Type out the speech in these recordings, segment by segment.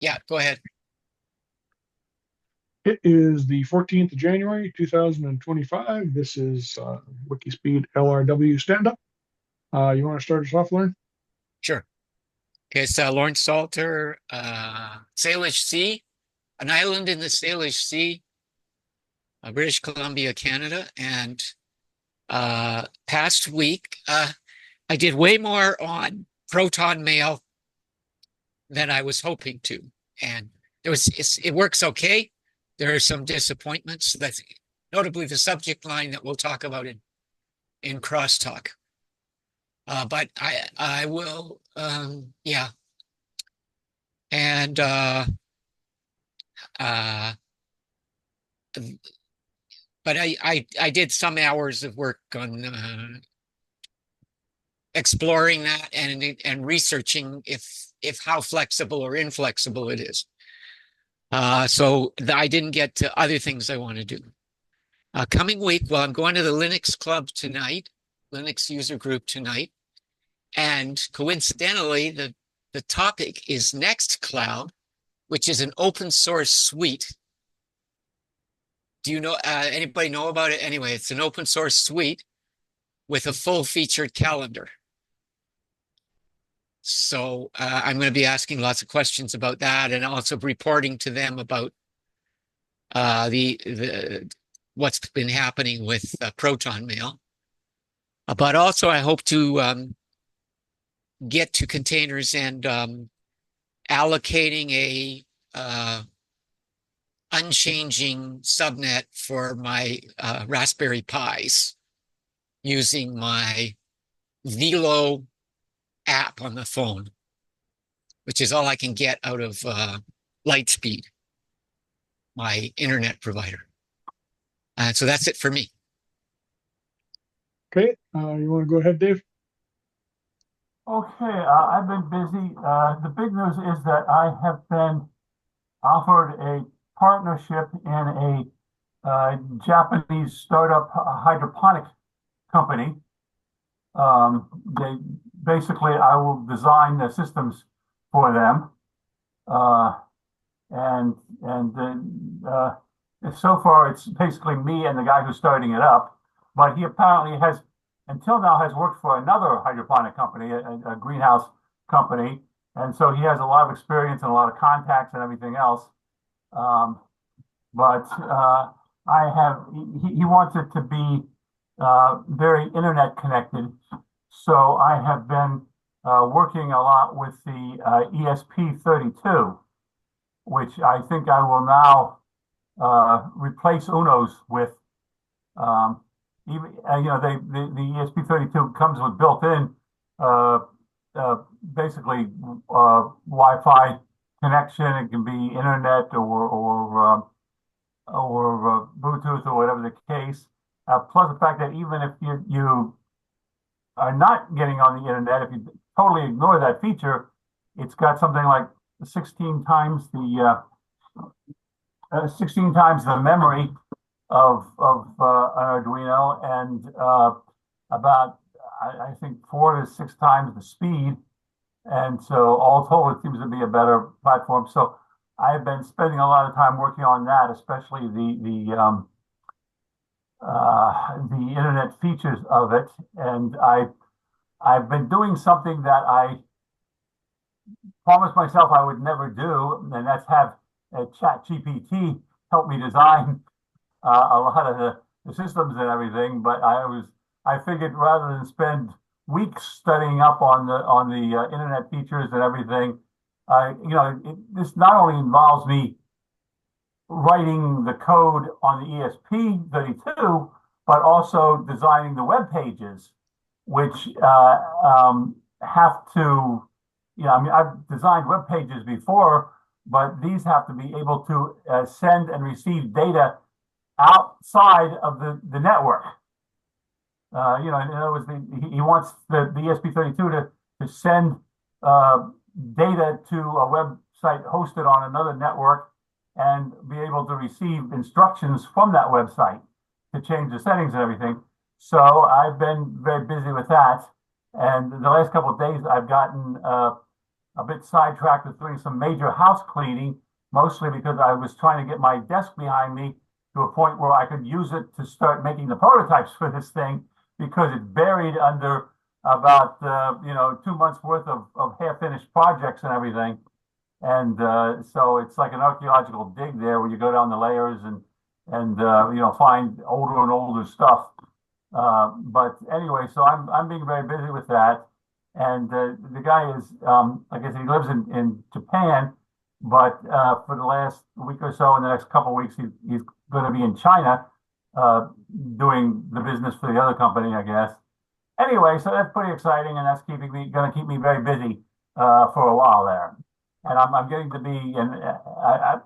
Yeah, go ahead. It is the 14th of January, 2025. This is WIKISPEED LRW Standup. You want to start us off, Lauren? Sure. Okay, it's Lawrence Salter, Salish Sea, an island in the Salish Sea, British Columbia, Canada. And past week, I did way more on proton mail than I was hoping to. And it works okay. There are some disappointments. That's notably the subject line that we'll talk about in crosstalk. But I will, yeah. And uh, but I did some hours of work on exploring that and researching if how flexible or inflexible it is. So I didn't get to other things I want to do. Coming week, well, I'm going to the Linux Club tonight, Linux user group tonight, and coincidentally, the topic is Nextcloud, which is an open source suite. Do you know anybody know about it? Anyway, it's an open source suite with a full featured calendar. So I'm going to be asking lots of questions about that and also reporting to them about the what's been happening with Proton Mail. But also, I hope to get to containers and allocating a unchanging subnet for my Raspberry Pis using my Velo app on the phone, which is all I can get out of Lightspeed, my internet provider. So that's it for me. Okay. You want to go ahead, Dave? Okay, I've been busy. The big news is that I have been offered a partnership in a Japanese startup hydroponic company. They basically, I will design the systems for them, uh, and so far it's basically me and the guy who's starting it up. But he apparently has, until now, has worked for another hydroponic company, a greenhouse company, and so he has a lot of experience and a lot of contacts and everything else. Um, but I have, he wants it to be very internet connected. So I have been working a lot with the ESP32, which I think I will now replace UNOS with. Um, even the ESP32 comes with built-in uh, basically Wi-Fi connection. It can be internet or Bluetooth or whatever the case. Plus the fact that even if you are not getting on the internet, if you totally ignore that feature, it's got something like 16 times the 16 times the memory of an Arduino and about I think 4 to 6 times the speed. And so all told, it seems to be a better platform. So I've been spending a lot of time working on that, especially the internet features of it. And I've been doing something that I promised myself I would never do, and that's have a chat GPT help me design a lot of the systems and everything. But I figured rather than spend weeks studying up on the internet features and everything, this not only involves me writing the code on the ESP32, but also designing the web pages, which have to, I mean, I've designed web pages before, but these have to be able to send and receive data outside of the network. In other words, he wants the ESP32 to send data to a website hosted on another network and be able to receive instructions from that website to change the settings and everything. So I've been very busy with that. And the last couple of days, I've gotten a bit sidetracked with doing some major house cleaning, mostly because I was trying to get my desk behind me to a point where I could use it to start making the prototypes for this thing, because it's buried under about 2 months worth of half-finished projects and everything. And so it's like an archaeological dig there, where you go down the layers and find older and older stuff. But anyway, so I'm being very busy with that. And the guy is, I guess he lives in Japan, but for the last week or so, in the next couple of weeks, he's going to be in China doing the business for the other company, I guess. Anyway, so that's pretty exciting, and that's going to keep me very busy for a while there. And I'm getting to be, and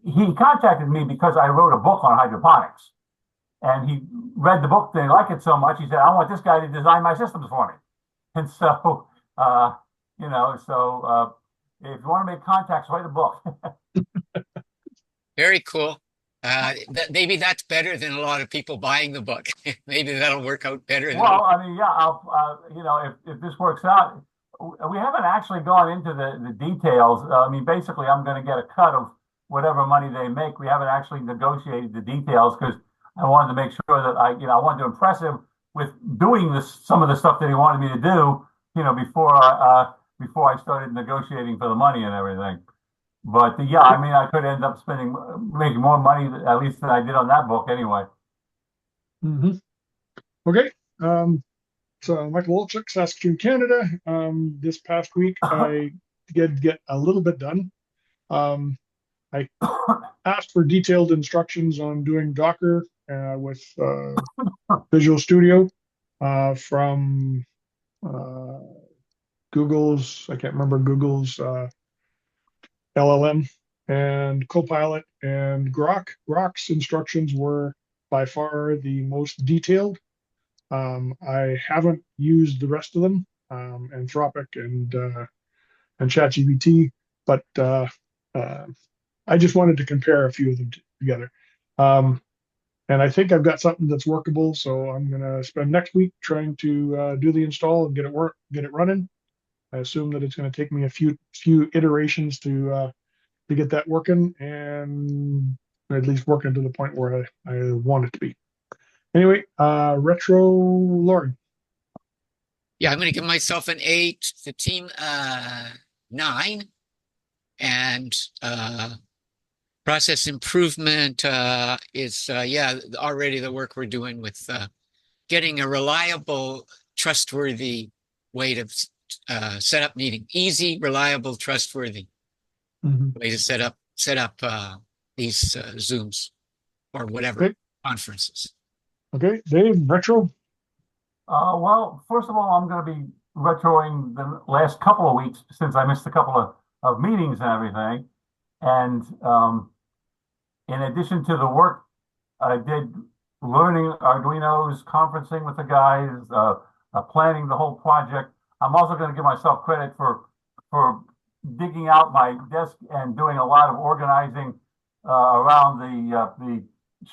he contacted me because I wrote a book on hydroponics, and he read the book and he liked it so much, he said, "I want this guy to design my systems for me." And so, if you want to make contacts, write a book. Very cool. Maybe that's better than a lot of people buying the book. Maybe that'll work out better than. Well, I mean, yeah, if this works out, we haven't actually gone into the details. I mean, basically, I'm going to get a cut of whatever money they make. We haven't actually negotiated the details, because I wanted to make sure that I wanted to impress him with doing some of the stuff that he wanted me to do, before I started negotiating for the money and everything. But yeah, I mean, I could end up making more money, at least, than I did on that book anyway. Mm-hmm. Okay. So Michael Wolchuk, Saskatoon, Canada. This past week, I did get a little bit done. I asked for detailed instructions on doing Docker with Visual Studio from Google's, I can't remember, Google's LLM, and Copilot and Grok. Grok's instructions were by far the most detailed. I haven't used the rest of them, Anthropic and ChatGPT, but I just wanted to compare a few of them together. And I think I've got something that's workable, so I'm going to spend next week trying to do the install and get it running. I assume that it's going to take me a few iterations to get that working, and at least working to the point where I want it to be. Anyway, retro Lauren. Yeah, I'm going to give myself an 8. The team 9, and process improvement is already the work we're doing with getting a reliable, trustworthy way to set up meeting. Easy, reliable, trustworthy way to set up these Zooms or whatever conferences. Okay, Dave, retro. Well, first of all, I'm going to be retroing the last couple of weeks, since I missed a couple of meetings and everything. And in addition to the work I did learning Arduinos, conferencing with the guys, planning the whole project, I'm also going to give myself credit for digging out my desk and doing a lot of organizing around the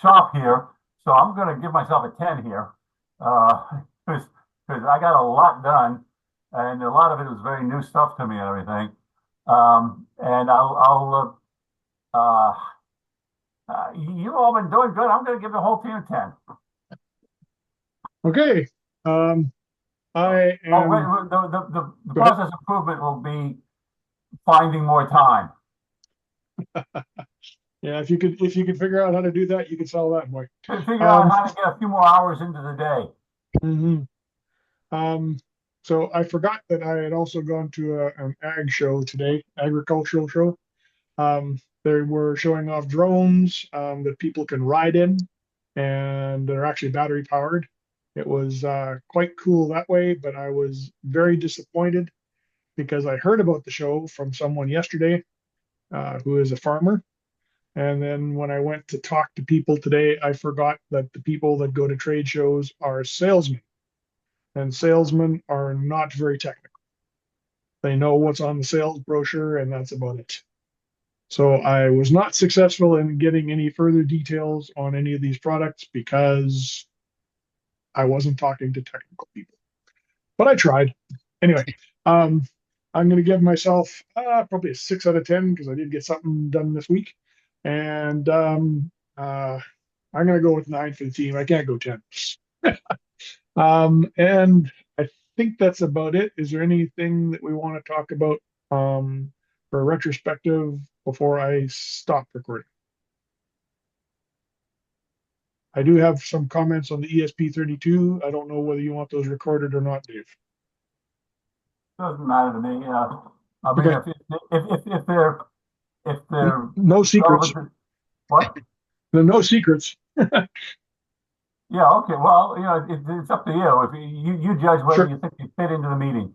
shop here. So I'm going to give myself a 10 here, because I got a lot done, and a lot of it was very new stuff to me and everything. And you've all been doing good. I'm going to give the whole team a 10. Okay. I am. The process improvement will be finding more time. Yeah, if you could figure out how to do that, you could sell that, boy. Figure out how to get a few more hours into the day. So I forgot that I had also gone to an ag show today, agricultural show. They were showing off drones that people can ride in, and they're actually battery powered. It was quite cool that way, but I was very disappointed because I heard about the show from someone yesterday who is a farmer. And then when I went to talk to people today, I forgot that the people that go to trade shows are salesmen. And salesmen are not very technical. They know what's on the sales brochure, and that's about it. So I was not successful in getting any further details on any of these products because I wasn't talking to technical people. But I tried. Anyway, I'm going to give myself probably a 6 out of 10 because I did get something done this week. And I'm going to go with 9 for the team. I can't go 10. And I think that's about it. Is there anything that we want to talk about for retrospective before I stop recording? I do have some comments on the ESP32. I don't know whether you want those recorded or not, Dave. Doesn't matter to me. I mean, Okay. if they're No secrets. what? There are no secrets. Yeah, okay. Well, it's up to you. If you judge whether Sure. you think you fit into the meeting.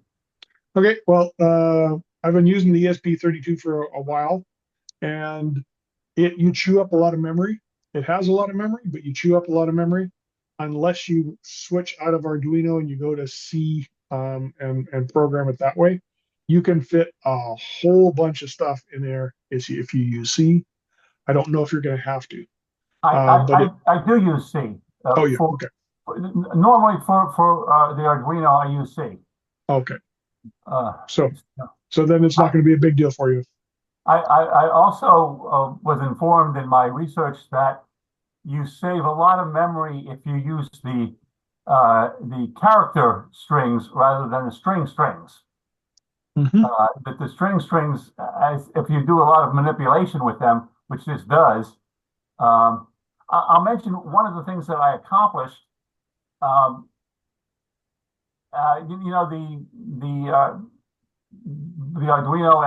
Okay. Well, I've been using the ESP32 for a while, and you chew up a lot of memory. It has a lot of memory, but you chew up a lot of memory unless you switch out of Arduino and you go to C and program it that way. You can fit a whole bunch of stuff in there if you use C. I don't know if you're going to have to, but I do use C. oh yeah, okay, Normally for the Arduino, I use C. okay. Uh, So then it's not going to be a big deal for you. I also was informed in my research that you save a lot of memory if you use the character strings rather than the strings. Mm-hmm. But the strings, as if you do a lot of manipulation with them, which this does, I'll mention one of the things that I accomplished. Um, the Arduino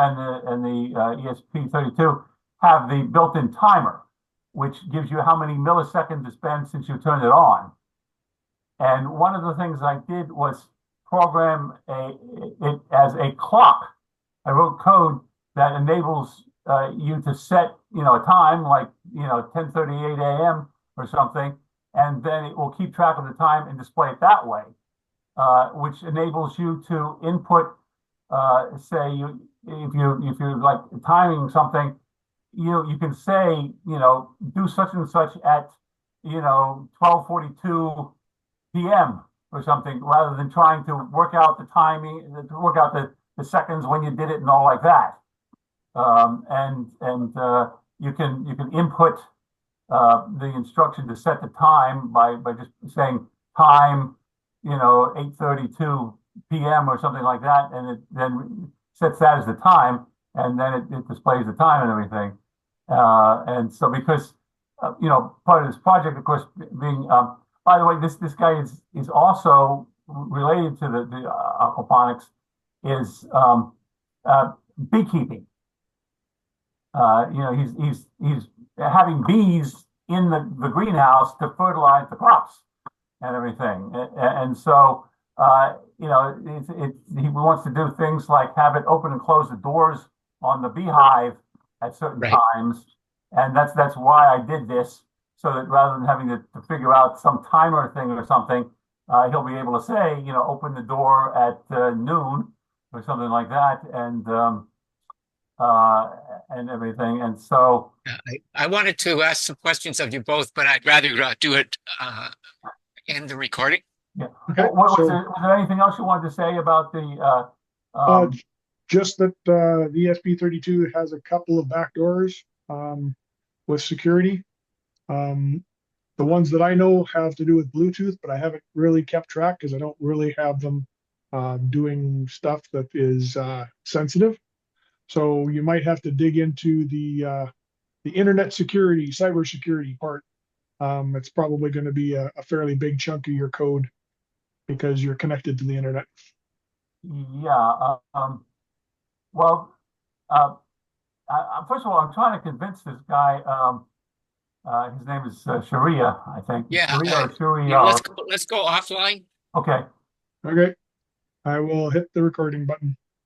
and the ESP32 have the built-in timer, which gives you how many milliseconds it's been since you turned it on. And one of the things I did was program it as a clock. I wrote code that enables you to set, a time like, 10:38 a.m. or something, and then it will keep track of the time and display it that way, which enables you to input, say, if you're like timing something, you can say, do such and such at, 12:42 p.m. or something, rather than trying to work out the timing, to work out the seconds when you did it and all like that. And you can input the instruction to set the time by just saying time, 8:32 p.m. or something like that, and it then sets that as the time, and then it displays the time and everything. And so because part of this project, of course, being by the way, this guy is also related to the aquaponics, is beekeeping. He's having bees in the greenhouse to fertilize the crops and everything, and so he wants to do things like have it open and close the doors on the beehive at certain times, and that's why I did this, so that rather than having to figure out some timer thing or something, he'll be able to say, open the door at noon or something like that, and everything. And so I wanted to ask some questions of you both, but I'd rather do it in the recording. Yeah. Okay. Was there anything else you wanted to say about the? Just that the ESP32 has a couple of back doors with security. The ones that I know have to do with Bluetooth, but I haven't really kept track because I don't really have them doing stuff that is sensitive. So you might have to dig into the internet security, cybersecurity part. It's probably going to be a fairly big chunk of your code because you're connected to the internet. Yeah. Well, first of all, I'm trying to convince this guy. His name is Sharia, I think. Yeah. Sharia. Yeah, let's go offline. Okay. Okay. I will hit the recording button.